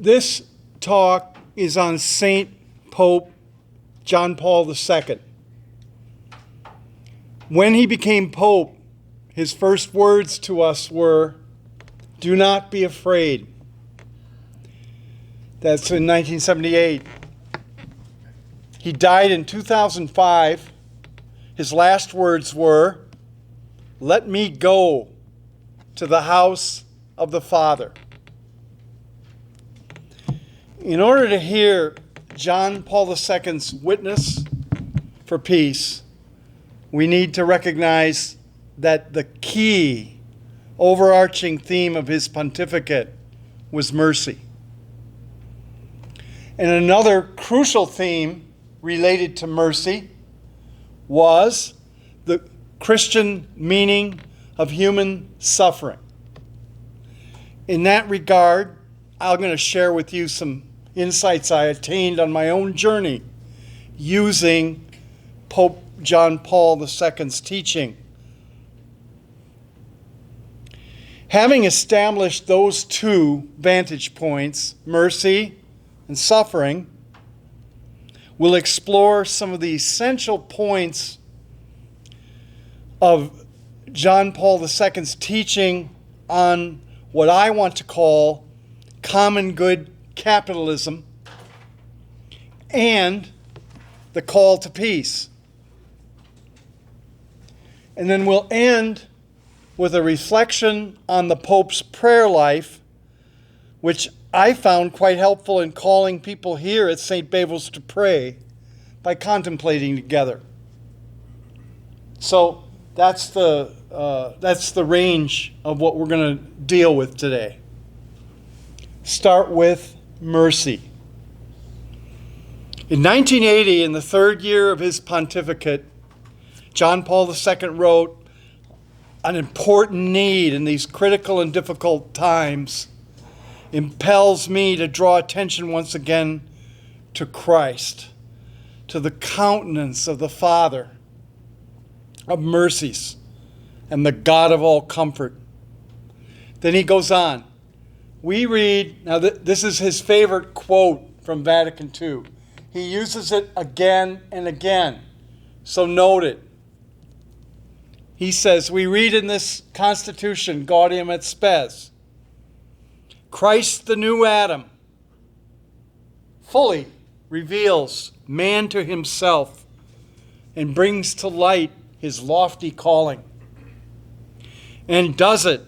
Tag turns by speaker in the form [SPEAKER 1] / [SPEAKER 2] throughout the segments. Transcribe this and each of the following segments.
[SPEAKER 1] This talk is on Saint Pope John Paul II. When he became Pope, his first words to us were, "Do not be afraid." That's in 1978. He died in 2005. His last words were, "Let me go to the house of the Father." In order to hear John Paul II's witness for peace, we need to recognize that the key overarching theme of his pontificate was mercy. And another crucial theme related to mercy was the Christian meaning of human suffering. In that regard, I'm going to share with you some insights I attained on my own journey using Pope John Paul II's teaching. Having established those two vantage points, mercy and suffering, we'll explore some of the essential points of John Paul II's teaching on what I want to call common good capitalism and the call to peace. And then we'll end with a reflection on the Pope's prayer life, which I found quite helpful in calling people here at St. Bavo's to pray by contemplating together. So that's the range of what we're going to deal with today. Start with mercy. In 1980, in the third year of his pontificate, John Paul II wrote, "An important need in these critical and difficult times impels me to draw attention once again to Christ, to the countenance of the Father of mercies and the God of all comfort." Then he goes on. We read, now this is his favorite quote from Vatican II. He uses it again and again, so note it. He says, we read in this Constitution, Gaudium et Spes, Christ the new Adam fully reveals man to himself and brings to light his lofty calling, and does it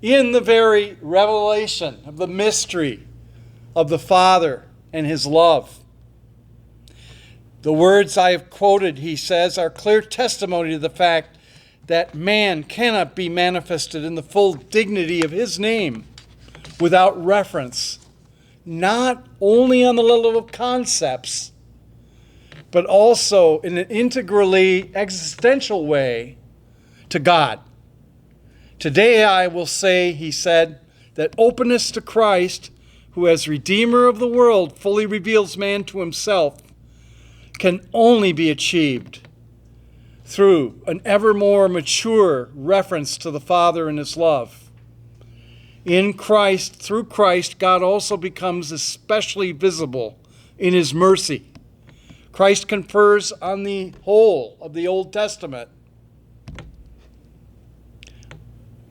[SPEAKER 1] in the very revelation of the mystery of the Father and his love. The words I have quoted, he says, are clear testimony to the fact that man cannot be manifested in the full dignity of his name without reference, not only on the level of concepts, but also in an integrally existential way to God. Today I will say, he said, that openness to Christ, who as Redeemer of the world fully reveals man to himself, can only be achieved through an ever more mature reference to the Father and his love. In Christ, through Christ, God also becomes especially visible in his mercy. Christ confers on the whole of the Old Testament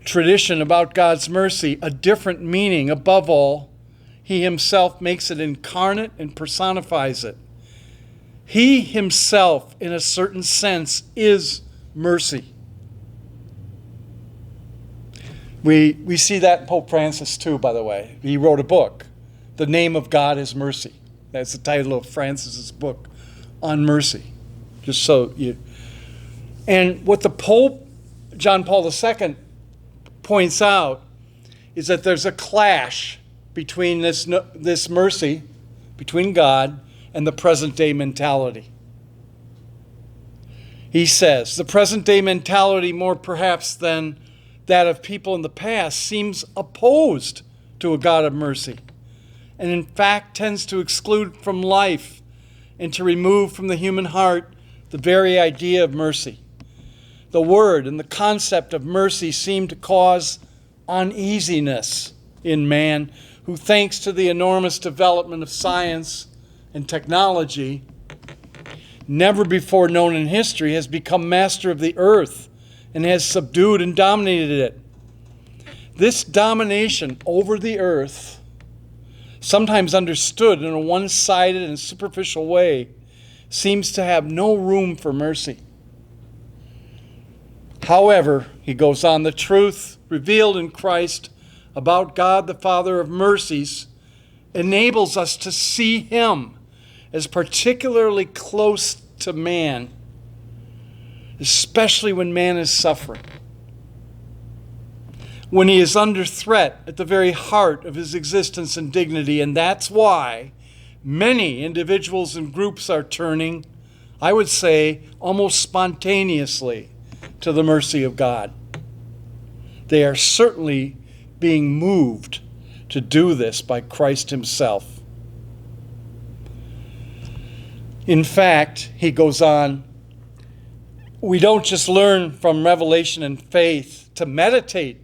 [SPEAKER 1] tradition about God's mercy a different meaning. Above all, he himself makes it incarnate and personifies it. He himself, in a certain sense, is mercy. We see that in Pope Francis too, by the way. He wrote a book, The Name of God is Mercy. That's the title of Francis's book on mercy. Just so you... And what the Pope, John Paul II, points out is that there's a clash between this mercy, between God and the present-day mentality. He says, the present-day mentality, more perhaps than that of people in the past, seems opposed to a God of mercy, and in fact tends to exclude from life and to remove from the human heart the very idea of mercy. The word and the concept of mercy seem to cause uneasiness in man, who who, thanks to the enormous development of science and technology, never before known in history, has become master of the earth and has subdued and dominated it. This domination over the earth, sometimes understood in a one-sided and superficial way, seems to have no room for mercy. However, he goes on, the truth revealed in Christ about God the Father of mercies enables us to see him as particularly close to man, especially when man is suffering, when he is under threat at the very heart of his existence and dignity. And that's why many individuals and groups are turning, I would say, almost spontaneously to the mercy of God. They are certainly being moved to do this by Christ himself. In fact, he goes on, we don't just learn from revelation and faith to meditate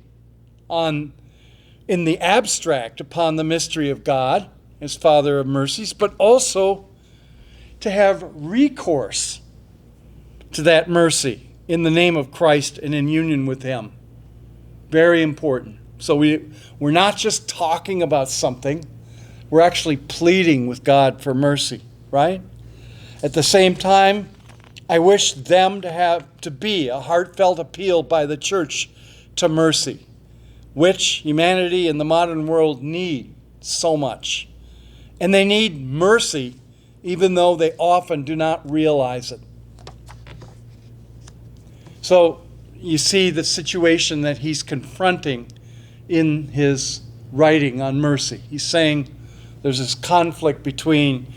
[SPEAKER 1] in the abstract upon the mystery of God as Father of mercies, but also to have recourse to that mercy in the name of Christ and in union with him. Very important. So we're not just talking about something, we're actually pleading with God for mercy, right? At the same time, I wish them to be a heartfelt appeal by the church to mercy, which humanity and the modern world need so much. And they need mercy even though they often do not realize it. So you see the situation that he's confronting in his writing on mercy. He's saying there's this conflict between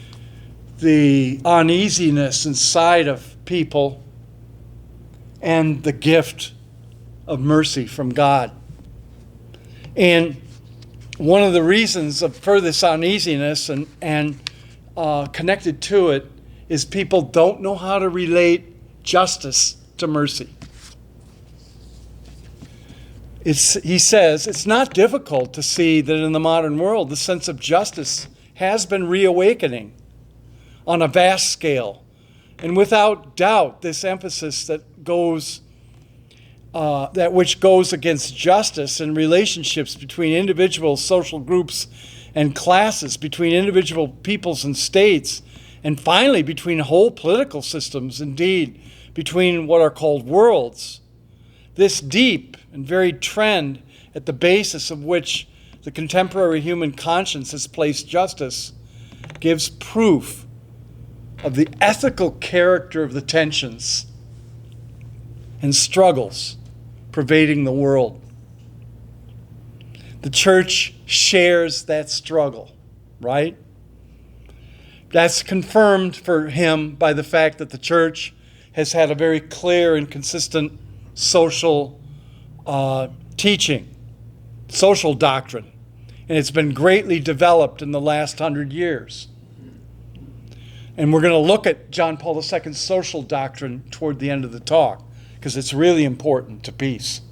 [SPEAKER 1] the uneasiness inside of people and the gift of mercy from God. And one of the reasons for this uneasiness and connected to it is people don't know how to relate justice to mercy. He says it's not difficult to see that in the modern world the sense of justice has been reawakening on a vast scale. And without doubt, this emphasis that which goes against justice and relationships between individuals, social groups, and classes, between individual peoples and states, and finally between whole political systems, indeed, between what are called worlds. This deep and varied trend at the basis of which the contemporary human conscience has placed justice gives proof of the ethical character of the tensions and struggles pervading the world. The church shares that struggle, right? That's confirmed for him by the fact that the church has had a very clear and consistent social teaching, social doctrine, and it's been greatly developed in the last 100 years. And we're going to look at John Paul II's social doctrine toward the end of the talk, because it's really important to peace.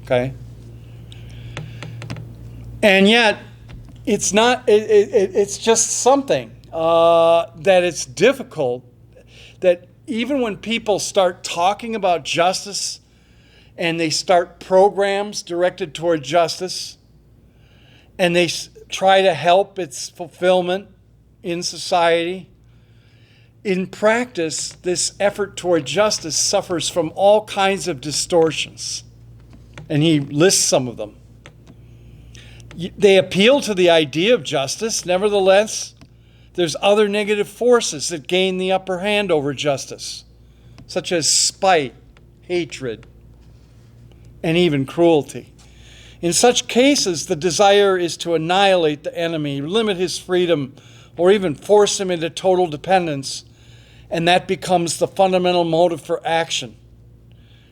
[SPEAKER 1] Okay? And yet, it's not, it's just something that it's difficult, that even when people start talking about justice and they start programs directed toward justice and they try to help its fulfillment in society, in practice, this effort toward justice suffers from all kinds of distortions. And he lists some of them. They appeal to the idea of justice. Nevertheless, there's other negative forces that gain the upper hand over justice, such as spite, hatred, and even cruelty. In such cases, the desire is to annihilate the enemy, limit his freedom, or even force him into total dependence. And that becomes the fundamental motive for action.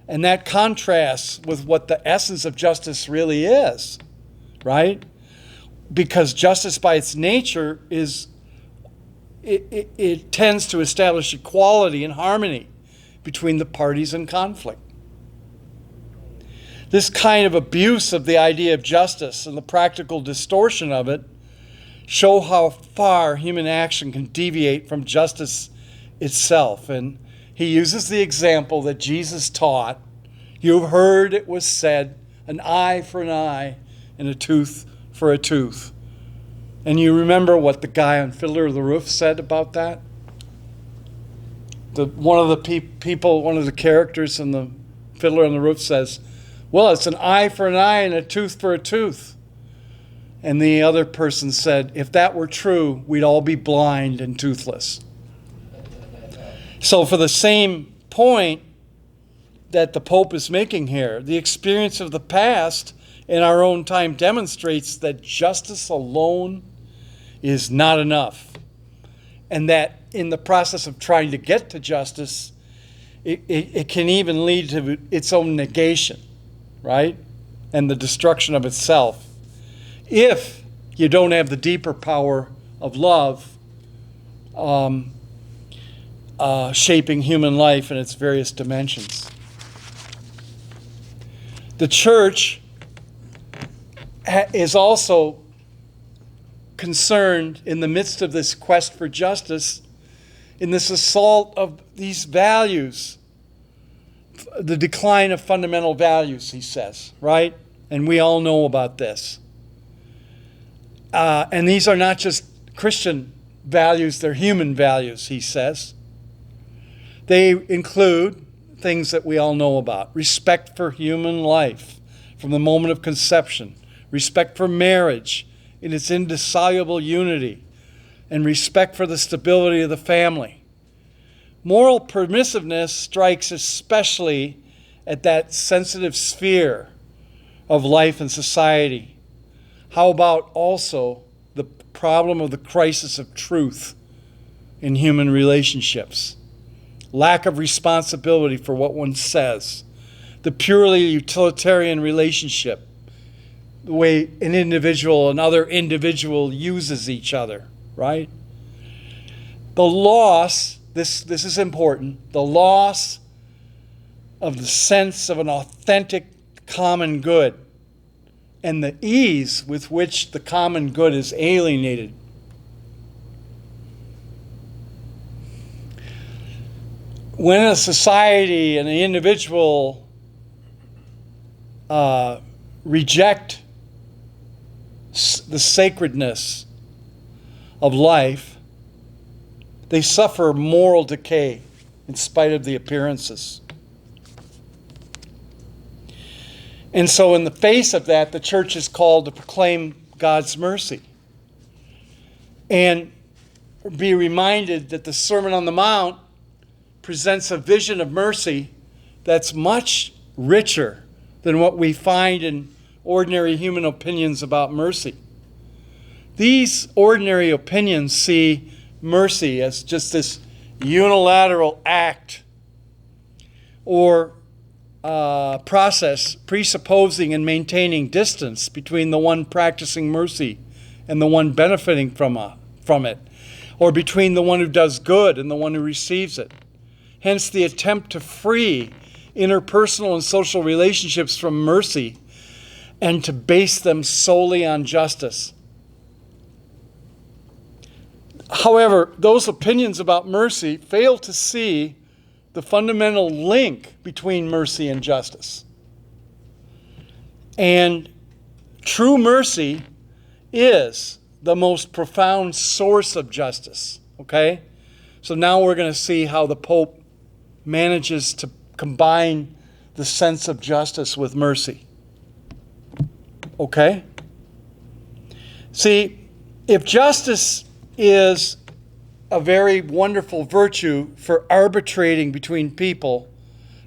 [SPEAKER 1] And that contrasts with what the essence of justice really is, right? Because justice by its nature it tends to establish equality and harmony between the parties in conflict. This kind of abuse of the idea of justice and the practical distortion of it show how far human action can deviate from justice itself. And he uses the example that Jesus taught. You've heard it was said, an eye for an eye and a tooth for a tooth. And you remember what the guy on Fiddler of the Roof said about that? One of the characters in the Fiddler on the Roof says, well, it's an eye for an eye and a tooth for a tooth. And the other person said, if that were true, we'd all be blind and toothless. So for the same point that the Pope is making here, the experience of the past in our own time demonstrates that justice alone is not enough. And that in the process of trying to get to justice, it can even lead to its own negation, right? And the destruction of itself, if you don't have the deeper power of love shaping human life in its various dimensions. The church is also concerned in the midst of this quest for justice, in this assault of these values, the decline of fundamental values, he says, right? And we all know about this. And these are not just Christian values, they're human values, he says. They include things that we all know about. Respect for human life from the moment of conception. Respect for marriage in its indissoluble unity. And respect for the stability of the family. Moral permissiveness strikes especially at that sensitive sphere of life and society. How about also the problem of the crisis of truth in human relationships? Lack of responsibility for what one says. The purely utilitarian relationship. The way an individual, another individual uses each other, right? The loss, this is important, the loss of the sense of an authentic common good and the ease with which the common good is alienated. When a society and an individual reject the sacredness of life, they suffer moral decay in spite of the appearances. And so in the face of that, the church is called to proclaim God's mercy and be reminded that the Sermon on the Mount presents a vision of mercy that's much richer than what we find in ordinary human opinions about mercy. These ordinary opinions see mercy as just this unilateral act or process presupposing and maintaining distance between the one practicing mercy and the one benefiting from it, or between the one who does good and the one who receives it. Hence the attempt to free interpersonal and social relationships from mercy and to base them solely on justice. However, those opinions about mercy fail to see the fundamental link between mercy and justice. And true mercy is the most profound source of justice, okay? So now we're going to see how the Pope manages to combine the sense of justice with mercy. Okay? See, if justice is a very wonderful virtue for arbitrating between people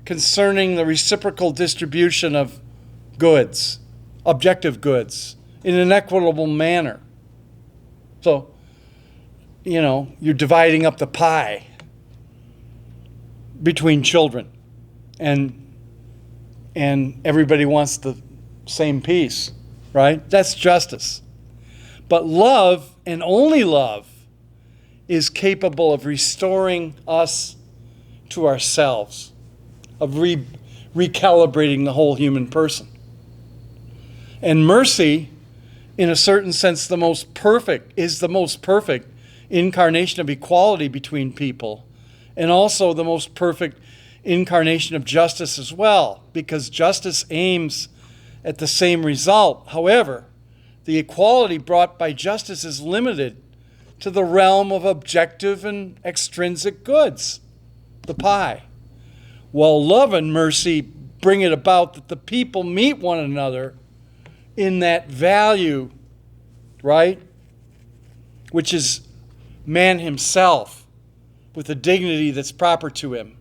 [SPEAKER 1] concerning the reciprocal distribution of goods, objective goods, in an equitable manner. So, you're dividing up the pie between children, and everybody wants the same piece, right? That's justice. But love, and only love, is capable of restoring us to ourselves, of recalibrating the whole human person. And mercy in a certain sense, the most perfect incarnation of equality between people, and also the most perfect incarnation of justice as well, because justice aims at the same result. However, the equality brought by justice is limited to the realm of objective and extrinsic goods, the pie, while love and mercy bring it about that the people meet one another in that value, right? Which is man himself with the dignity that's proper to him.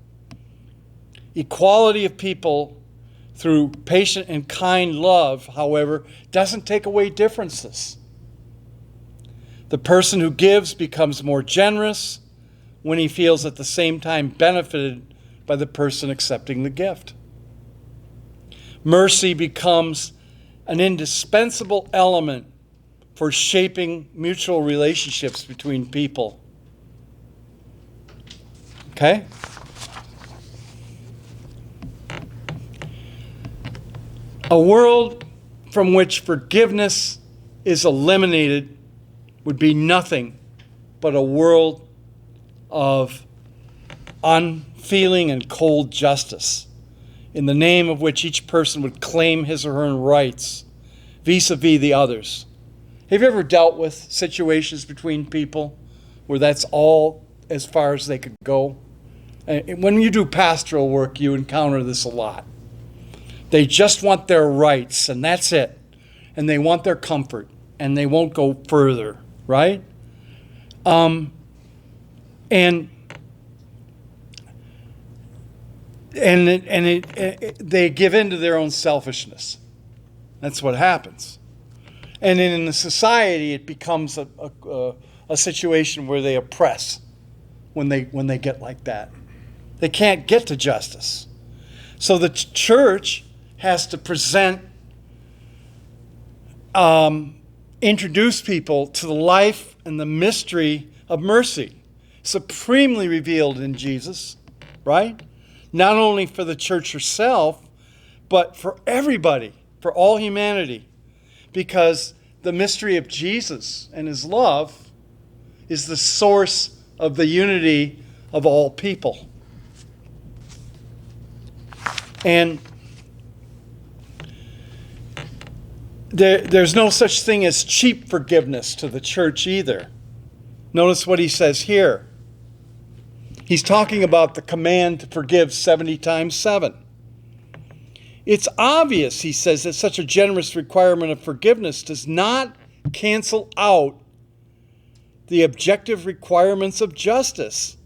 [SPEAKER 1] Equality of people through patient and kind love, however, doesn't take away differences. The person who gives becomes more generous when he feels at the same time benefited by the person accepting the gift. Mercy becomes an indispensable element for shaping mutual relationships between people. Okay? A world from which forgiveness is eliminated would be nothing but a world of unfeeling and cold justice, in the name of which each person would claim his or her own rights vis-a-vis the others. Have you ever dealt with situations between people where that's all as far as they could go? And when you do pastoral work, you encounter this a lot. They just want their rights, and that's it. And they want their comfort, and they won't go further, right? And they give in to their own selfishness. That's what happens. And in the society, it becomes a situation where they oppress when they get like that. They can't get to justice. So the church has to introduce people to the life and the mystery of mercy, supremely revealed in Jesus, right? Not only for the church herself, but for everybody, for all humanity. Because the mystery of Jesus and his love is the source of the unity of all people. And there's no such thing as cheap forgiveness to the church either. Notice what he says here. He's talking about the command to forgive 70 times 7. It's obvious, he says, that such a generous requirement of forgiveness does not cancel out the objective requirements of justice.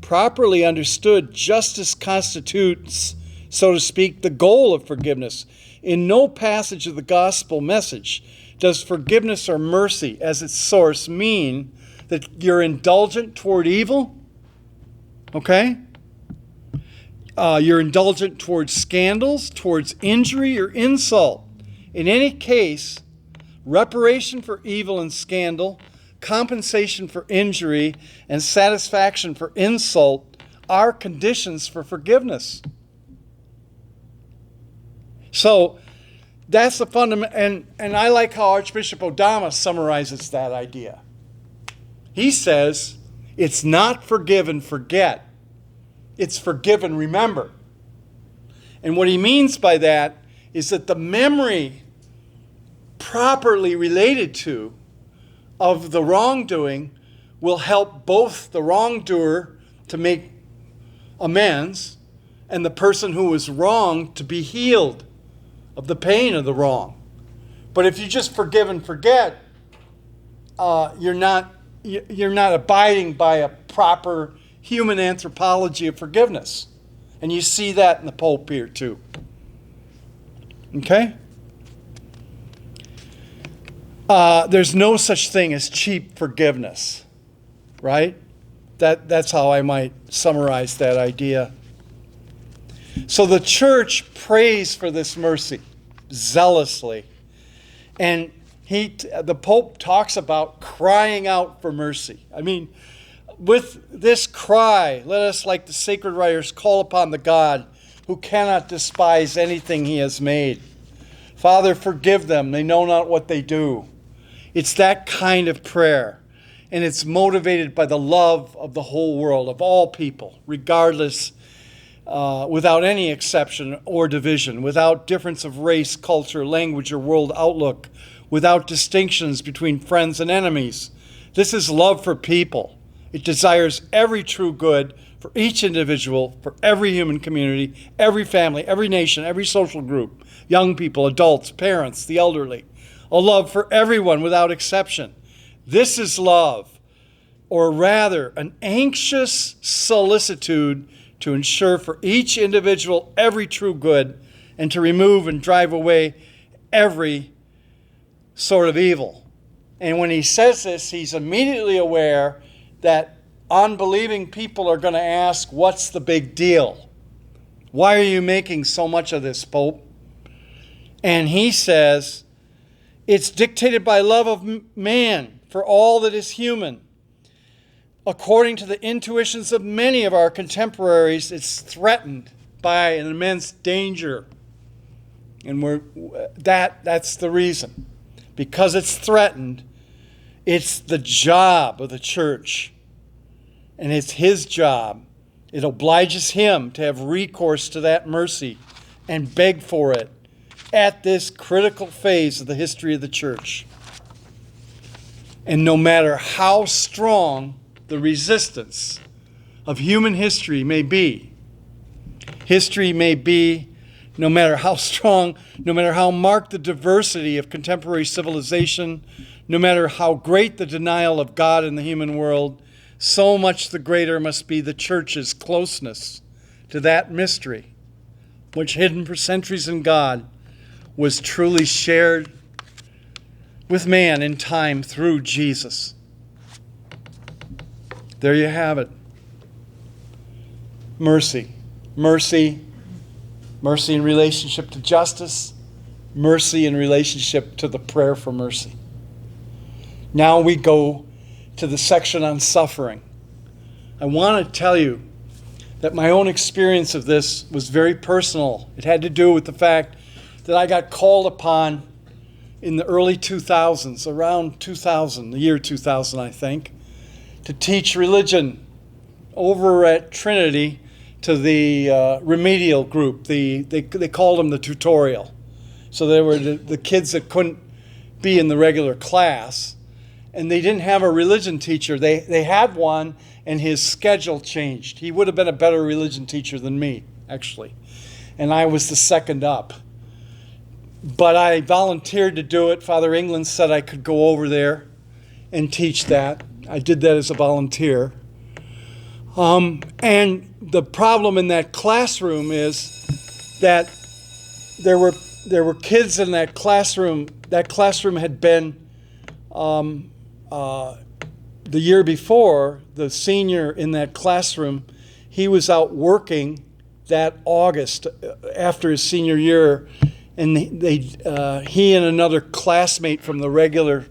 [SPEAKER 1] Properly understood, justice constitutes, so to speak, the goal of forgiveness. In no passage of the gospel message does forgiveness or mercy as its source mean that you're indulgent toward evil. Okay? You're indulgent towards scandals, towards injury or insult. In any case, reparation for evil and scandal, compensation for injury, and satisfaction for insult are conditions for forgiveness. So that's the fundament, and I like how Archbishop Odama summarizes that idea. He says, it's not forgive and forget. It's forgive and remember. And what he means by that is that the memory properly related to of the wrongdoing will help both the wrongdoer to make amends and the person who was wronged to be healed of the pain of the wrong. But if you just forgive and forget, you're not abiding by a proper human anthropology of forgiveness. And you see that in the Pope here too. Okay? There's no such thing as cheap forgiveness, right? That's how I might summarize that idea. So the church prays for this mercy zealously. And the Pope talks about crying out for mercy. I mean, with this cry, let us, like the sacred writers, call upon the God who cannot despise anything he has made. Father, forgive them. They know not what they do. It's that kind of prayer. And it's motivated by the love of the whole world, of all people, regardless, without any exception or division, without difference of race, culture, language, or world outlook, without distinctions between friends and enemies. This is love for people. It desires every true good for each individual, for every human community, every family, every nation, every social group, young people, adults, parents, the elderly. A love for everyone without exception. This is love, or rather, an anxious solicitude to ensure for each individual every true good and to remove and drive away every sort of evil. And when he says this, he's immediately aware that unbelieving people are going to ask, what's the big deal? Why are you making so much of this, Pope? And he says, it's dictated by love of man for all that is human. According to the intuitions of many of our contemporaries, it's threatened by an immense danger. And that's the reason. Because it's threatened, it's the job of the church. And it's his job. It obliges him to have recourse to that mercy and beg for it at this critical phase of the history of the church. And no matter how strong the resistance of human history may be, no matter how strong, no matter how marked the diversity of contemporary civilization, no matter how great the denial of God in the human world, so much the greater must be the church's closeness to that mystery, which hidden for centuries in God, was truly shared with man in time through Jesus. There you have it. Mercy. Mercy. Mercy in relationship to justice. Mercy in relationship to the prayer for mercy. Now we go to the section on suffering. I want to tell you that my own experience of this was very personal. It had to do with the fact that I got called upon in the early 2000s, around 2000, the year 2000, I think, to teach religion over at Trinity to the remedial group. They called them the tutorial. So they were the kids that couldn't be in the regular class. And they didn't have a religion teacher. They had one, and his schedule changed. He would have been a better religion teacher than me, actually. And I was the second up. But I volunteered to do it. Father England said I could go over there and teach that. I did that as a volunteer. And the problem in that classroom is that there were kids in that classroom. That classroom had been, the year before, the senior in that classroom, he was out working that August after his senior year. And he and another classmate from the regular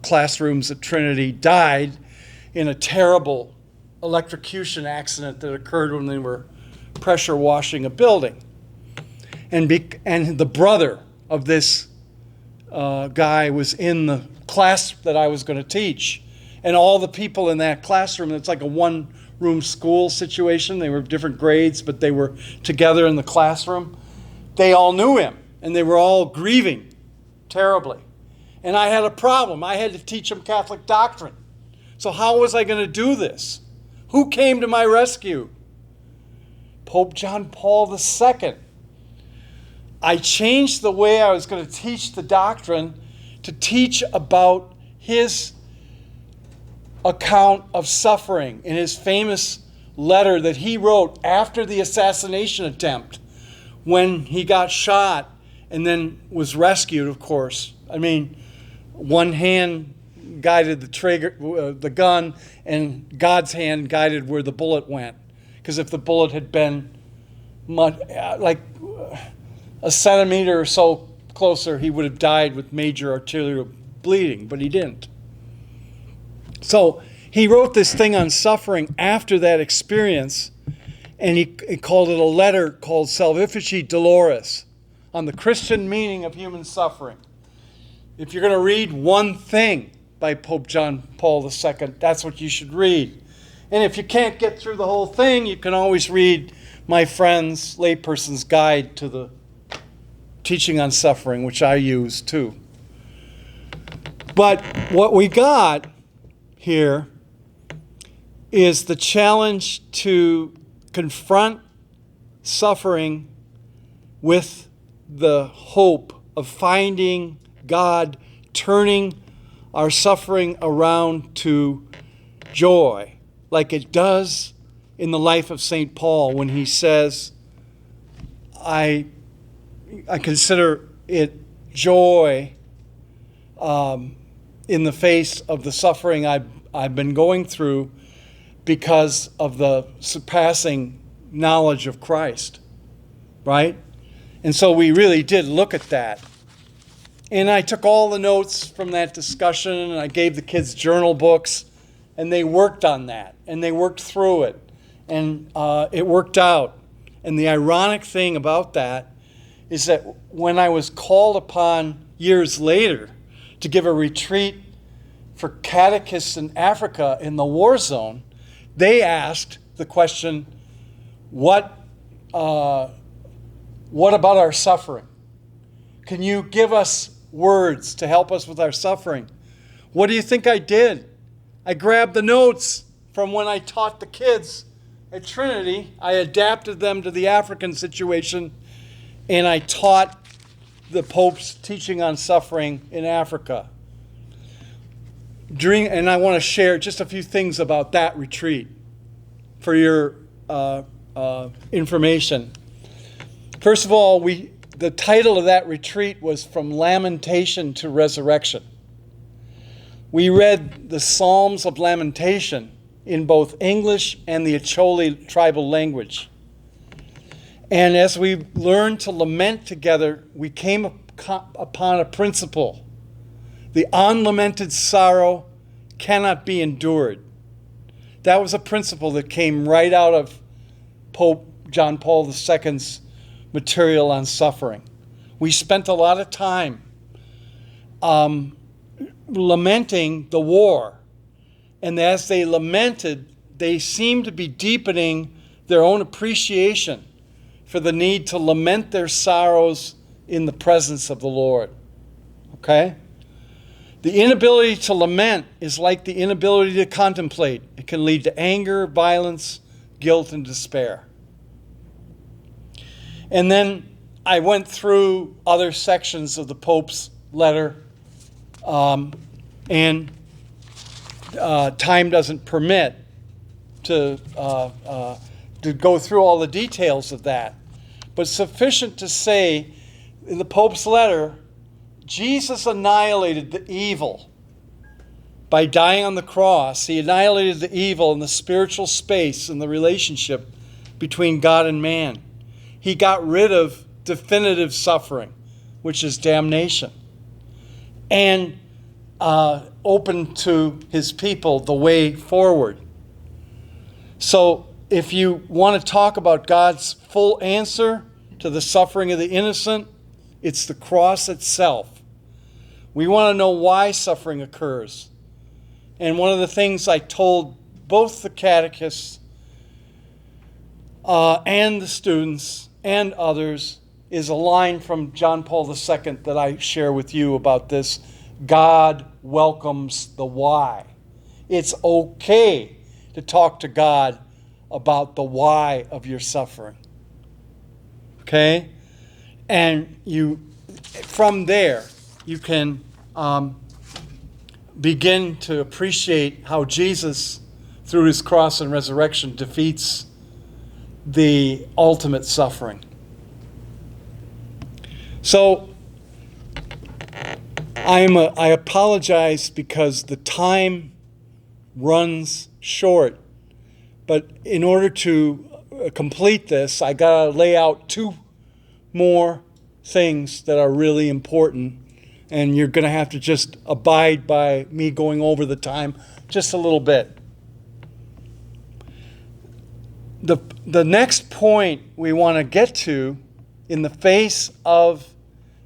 [SPEAKER 1] classrooms at Trinity died in a terrible electrocution accident that occurred when they were pressure washing a building. And the brother of this guy was in the class that I was going to teach. And all the people in that classroom, it's like a one-room school situation. They were different grades, but they were together in the classroom. They all knew him, and they were all grieving terribly. And I had a problem. I had to teach them Catholic doctrine. So how was I going to do this? Who came to my rescue? Pope John Paul II. I changed the way I was going to teach the doctrine to teach about his account of suffering in his famous letter that he wrote after the assassination attempt, when he got shot and then was rescued, of course. I mean, one hand guided the trigger, the gun, and God's hand guided where the bullet went. Because if the bullet had been like a centimeter or so closer, he would have died with major arterial bleeding, but he didn't. So he wrote this thing on suffering after that experience, and he called it a letter called Salvifici Doloris, on the Christian meaning of human suffering. if you're going to read one thing by Pope John Paul II, that's what you should read. And if you can't get through the whole thing, you can always read my friend's Layperson's Guide to the Teaching on Suffering, which I use too. But what we got here is the challenge to confront suffering with the hope of finding God turning our suffering around to joy, like it does in the life of St. Paul when he says, I consider it joy in the face of the suffering I've been going through because of the surpassing knowledge of Christ, right? And so we really did look at that. And I took all the notes from that discussion, and I gave the kids journal books, and they worked on that, and they worked through it, and it worked out. And the ironic thing about that is that when I was called upon years later to give a retreat for catechists in Africa in the war zone, they asked the question, what about our suffering? Can you give us words to help us with our suffering? What do you think I did? I grabbed the notes from when I taught the kids at Trinity. I adapted them to the African situation, and I taught the Pope's teaching on suffering in Africa. And I want to share just a few things about that retreat for your information. First of all, the title of that retreat was From Lamentation to Resurrection. We read the Psalms of Lamentation in both English and the Acholi tribal language. And as we learned to lament together, we came upon a principle. The unlamented sorrow cannot be endured. That was a principle that came right out of Pope John Paul II's material on suffering. We spent a lot of time lamenting the war. And as they lamented, they seemed to be deepening their own appreciation for the need to lament their sorrows in the presence of the Lord. Okay? The inability to lament is like the inability to contemplate. It can lead to anger, violence, guilt, and despair. And then I went through other sections of the Pope's letter, and time doesn't permit to go through all the details of that. But sufficient to say, in the Pope's letter, Jesus annihilated the evil by dying on the cross. He annihilated the evil in the spiritual space and the relationship between God and man. He got rid of definitive suffering, which is damnation, and opened to his people the way forward. So if you want to talk about God's full answer to the suffering of the innocent, it's the cross itself. We want to know why suffering occurs. And one of the things I told both the catechists and the students and others is a line from John Paul II that I share with you about this. God welcomes the why. It's okay to talk to God about the why of your suffering. Okay? And from there, you can begin to appreciate how Jesus, through his cross and resurrection, defeats the ultimate suffering. So, I apologize because the time runs short. But in order to complete this, I got to lay out two more things that are really important. And you're going to have to just abide by me going over the time just a little bit. The next point we want to get to in the face of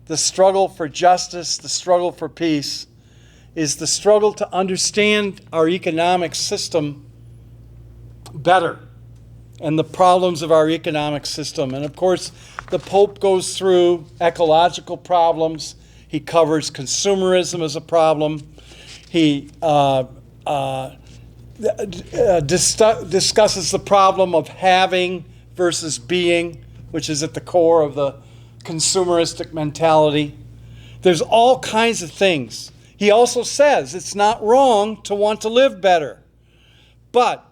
[SPEAKER 1] the struggle for justice, the struggle for peace, is the struggle to understand our economic system better and the problems of our economic system. And of course, the Pope goes through ecological problems. He covers consumerism as a problem. He discusses the problem of having versus being, which is at the core of the consumeristic mentality. There's all kinds of things. He also says it's not wrong to want to live better. But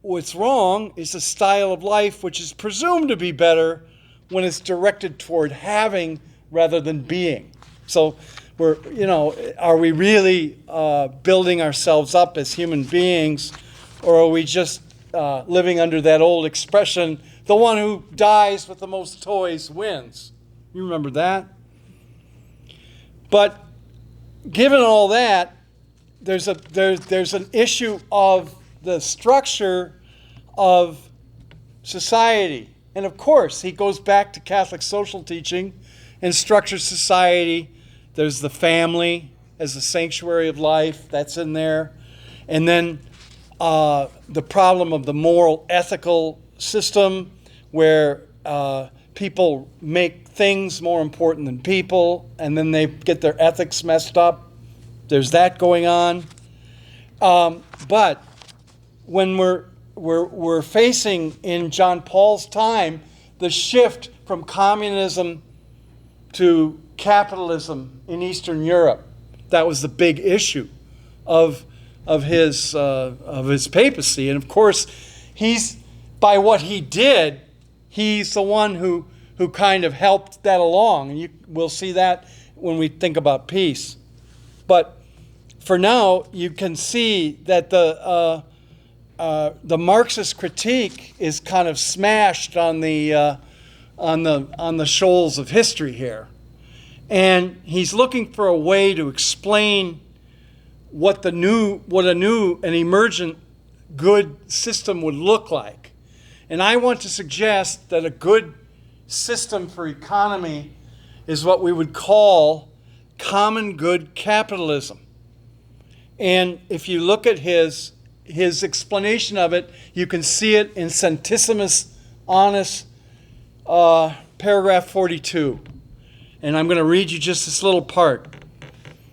[SPEAKER 1] what's wrong is a style of life which is presumed to be better when it's directed toward having rather than being. So are we really building ourselves up as human beings, or are we just living under that old expression, the one who dies with the most toys wins? You remember that? But given all that, there's an issue of the structure of society. And of course, he goes back to Catholic social teaching and structures society. There's the family as a sanctuary of life, that's in there. And then the problem of the moral, ethical system where people make things more important than people, and then they get their ethics messed up. There's that going on. But when we're facing in John Paul's time the shift from communism to capitalism in Eastern Europe, that was the big issue of his papacy. And of course, by what he did, he's the one who kind of helped that along. And we'll see that when we think about peace. But for now, you can see that the Marxist critique is kind of smashed on the shoals of history here, and he's looking for a way to explain what a new and emergent good system would look like. And I want to suggest that a good system for economy is what we would call common good capitalism. And if you look at his explanation of it, you can see it in Centissimus Annus, paragraph 42. And I'm going to read you just this little part.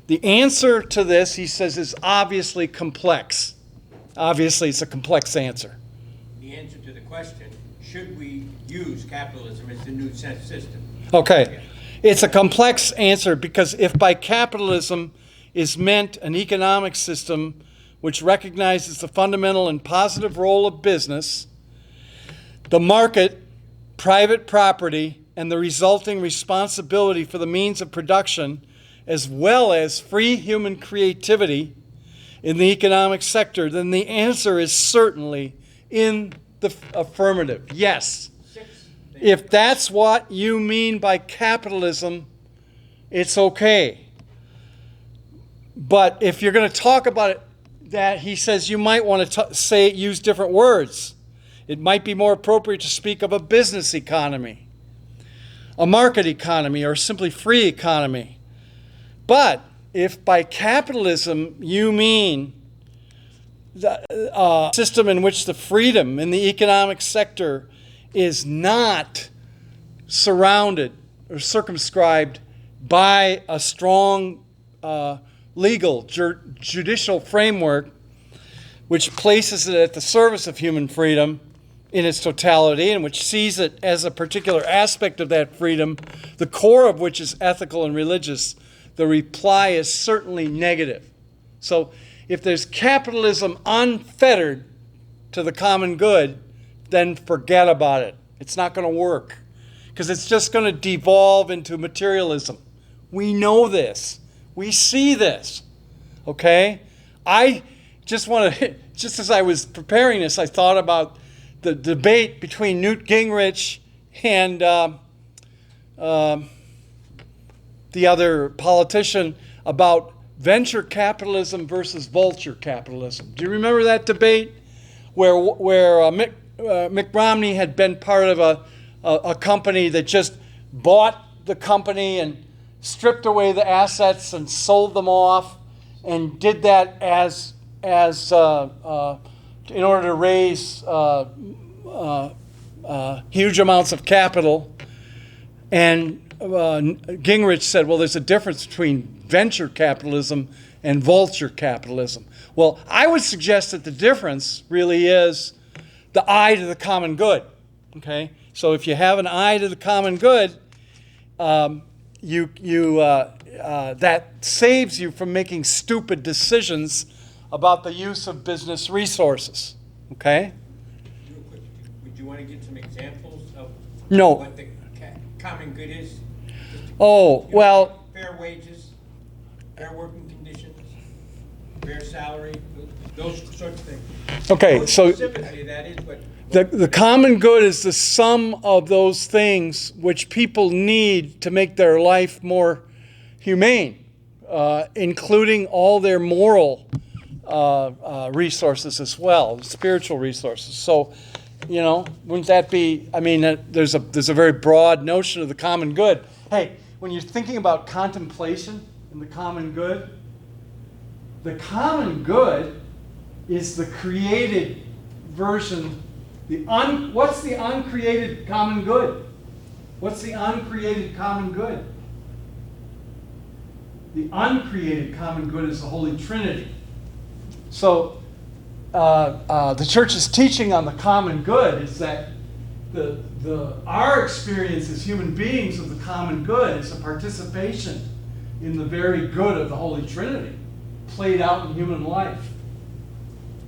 [SPEAKER 1] The answer to this, he says, is obviously complex. Obviously, it's a complex answer.
[SPEAKER 2] The answer to the question, should we use capitalism as the new system?
[SPEAKER 1] Okay. It's a complex answer because if by capitalism is meant an economic system which recognizes the fundamental and positive role of business, the market, private property, and the resulting responsibility for the means of production, as well as free human creativity in the economic sector, then the answer is certainly in the affirmative. Yes. If that's what you mean by capitalism, it's okay. But if you're going to talk about it, that he says you might want to use different words. It might be more appropriate to speak of a business economy, a market economy, or simply free economy. But if by capitalism you mean the system in which the freedom in the economic sector is not surrounded or circumscribed by a strong legal, judicial framework which places it at the service of human freedom in its totality and which sees it as a particular aspect of that freedom, the core of which is ethical and religious, the reply is certainly negative. So if there's capitalism unfettered to the common good, then forget about it. It's not going to work because it's just going to devolve into materialism. We know this. We see this. Okay? I just want to, just as I was preparing this, I thought about the debate between Newt Gingrich and the other politician about venture capitalism versus vulture capitalism. Do you remember that debate where Mitt Romney had been part of a company that just bought the company and stripped away the assets and sold them off, and did that as in order to raise huge amounts of capital. And Gingrich said, well, there's a difference between venture capitalism and vulture capitalism. Well, I would suggest that the difference really is the eye to the common good. Okay, so if you have an eye to the common good, that saves you from making stupid decisions about the use of business resources. Okay.
[SPEAKER 2] Real quick, would you want to give some examples of
[SPEAKER 1] No.
[SPEAKER 2] what the common good is?
[SPEAKER 1] Oh, well.
[SPEAKER 2] Fair wages, fair working conditions, fair salary, those sorts of things.
[SPEAKER 1] Okay, so
[SPEAKER 2] Specifically, that is what.
[SPEAKER 1] the common good is the sum of those things which people need to make their life more humane, including all their moral resources as well, spiritual resources. So, wouldn't that be? I mean, there's a very broad notion of the common good. Hey, when you're thinking about contemplation and the common good is the created version. What's the uncreated common good? What's the uncreated common good? The uncreated common good is the Holy Trinity. So the church's teaching on the common good is that our experience as human beings of the common good is a participation in the very good of the Holy Trinity played out in human life,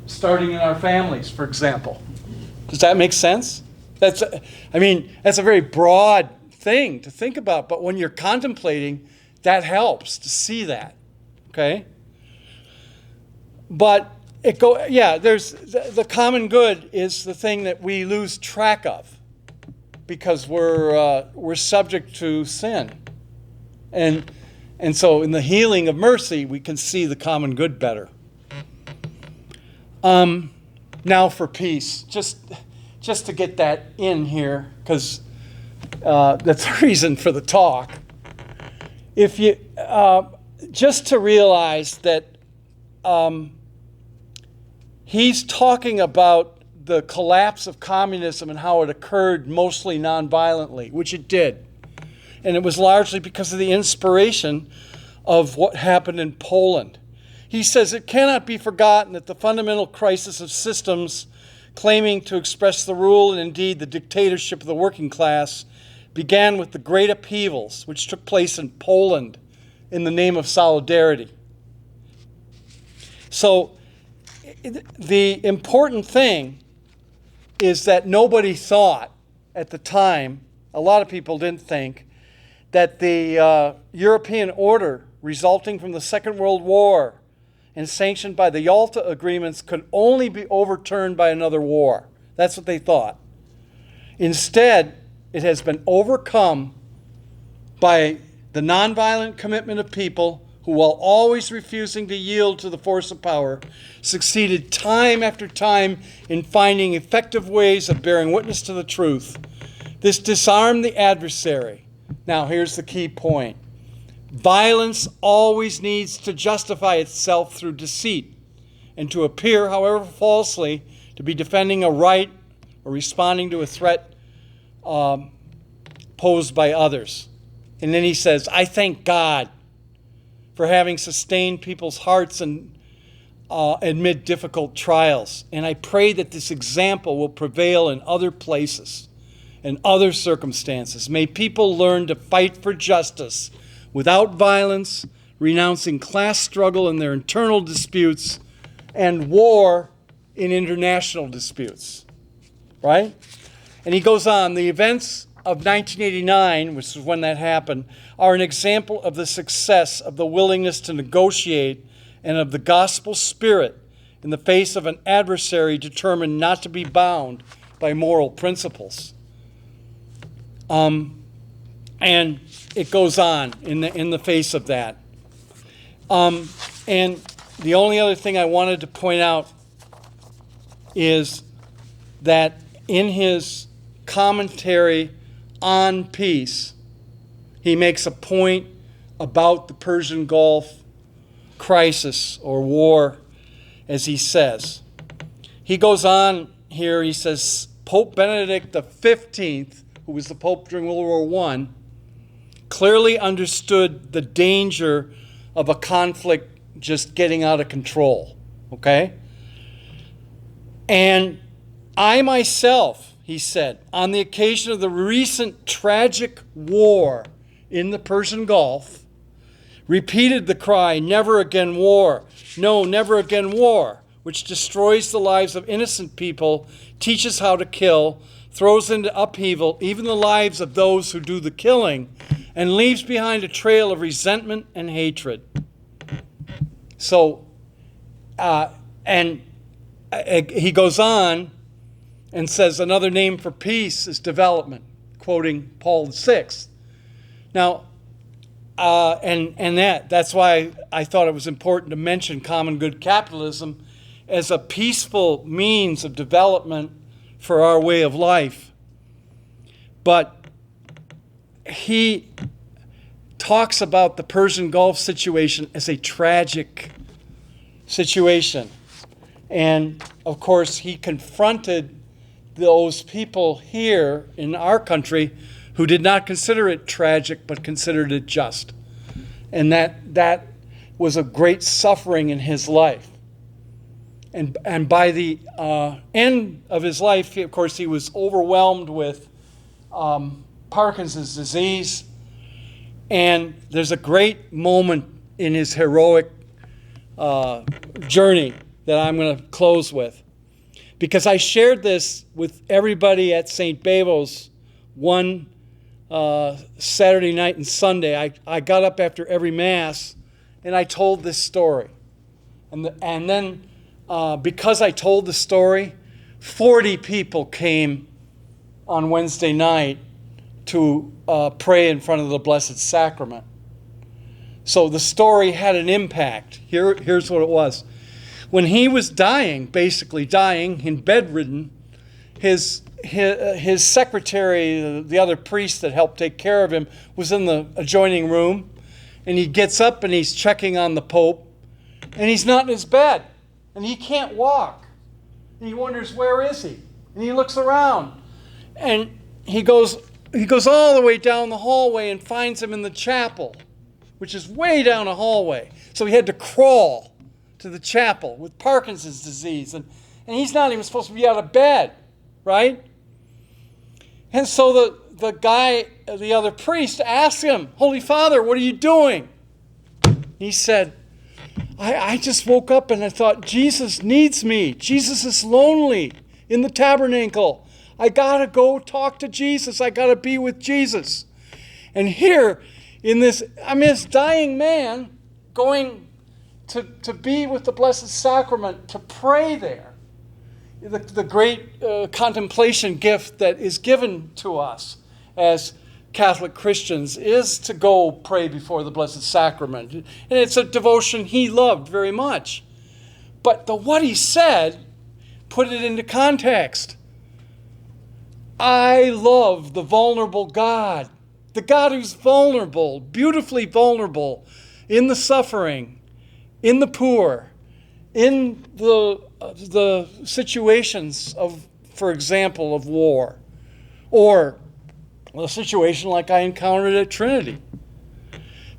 [SPEAKER 1] starting in our families, for example. Does that make sense? That's a very broad thing to think about, but when you're contemplating, that helps to see that. Okay? But there's the common good is the thing that we lose track of because we're subject to sin. And so in the healing of mercy, we can see the common good better. Now for peace, just to get that in here, because that's the reason for the talk. If you just to realize that he's talking about the collapse of communism and how it occurred mostly nonviolently, which it did. And it was largely because of the inspiration of what happened in Poland. He says it cannot be forgotten that the fundamental crisis of systems claiming to express the rule and indeed the dictatorship of the working class began with the great upheavals which took place in Poland in the name of solidarity. So the important thing is that nobody thought at the time, a lot of people didn't think, that the European order resulting from the Second World War and sanctioned by the Yalta agreements could only be overturned by another war. That's what they thought. Instead, it has been overcome by the nonviolent commitment of people who, while always refusing to yield to the force of power, succeeded time after time in finding effective ways of bearing witness to the truth. This disarmed the adversary. Now, here's the key point. Violence always needs to justify itself through deceit and to appear, however falsely, to be defending a right or responding to a threat posed by others. And then he says, I thank God for having sustained people's hearts and amid difficult trials. And I pray that this example will prevail in other places and other circumstances. May people learn to fight for justice without violence, renouncing class struggle in their internal disputes and war in international disputes. Right? And he goes on, the events of 1989, which is when that happened, are an example of the success of the willingness to negotiate and of the gospel spirit in the face of an adversary determined not to be bound by moral principles. And it goes on in the face of that. And the only other thing I wanted to point out is that in his commentary on peace, he makes a point about the Persian Gulf crisis or war, as he says. He goes on here, he says, Pope Benedict XV, who was the Pope during World War I, clearly understood the danger of a conflict just getting out of control, okay? And I myself, he said, on the occasion of the recent tragic war in the Persian Gulf, repeated the cry, "Never again war. No, never again war," which destroys the lives of innocent people, teaches how to kill, throws into upheaval even the lives of those who do the killing, and leaves behind a trail of resentment and hatred. So, he goes on and says another name for peace is development, quoting Paul VI. Now, that's why I thought it was important to mention common good capitalism as a peaceful means of development for our way of life. But he talks about the Persian Gulf situation as a tragic situation. And of course, he confronted those people here in our country who did not consider it tragic, but considered it just. And that was a great suffering in his life. And by the end of his life, of course, he was overwhelmed with Parkinson's disease. And there's a great moment in his heroic journey that I'm going to close with. Because I shared this with everybody at St. Babel's one Saturday night and Sunday. I got up after every Mass and I told this story. And then because I told the story, 40 people came on Wednesday night to pray in front of the Blessed Sacrament. So the story had an impact. Here's what it was. When he was dying, basically dying and bedridden, his secretary, the other priest that helped take care of him, was in the adjoining room. And he gets up and he's checking on the Pope. And he's not in his bed. And he can't walk. And he wonders, where is he? And he looks around. And he goes all the way down the hallway and finds him in the chapel, which is way down a hallway. So he had to crawl to the chapel with Parkinson's disease. And he's not even supposed to be out of bed, right? And so the guy, the other priest, asked him, "Holy Father, what are you doing?" He said, I just woke up and I thought, Jesus needs me. Jesus is lonely in the tabernacle. I got to go talk to Jesus. I got to be with Jesus. And here, in this dying man going to be with the Blessed Sacrament, to pray there, the great contemplation gift that is given to us as Catholic Christians is to go pray before the Blessed Sacrament. And it's a devotion he loved very much. But what he said, put it into context. I love the vulnerable God, the God who's vulnerable, beautifully vulnerable, in the suffering, in the poor, in the situations of, for example, of war, or a situation like I encountered at Trinity.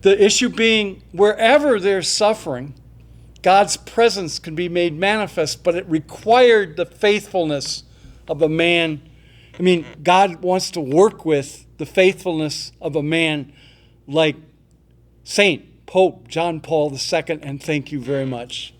[SPEAKER 1] The issue being, wherever there's suffering, God's presence can be made manifest, but it required the faithfulness of a man. God wants to work with the faithfulness of a man like Pope John Paul II, and thank you very much.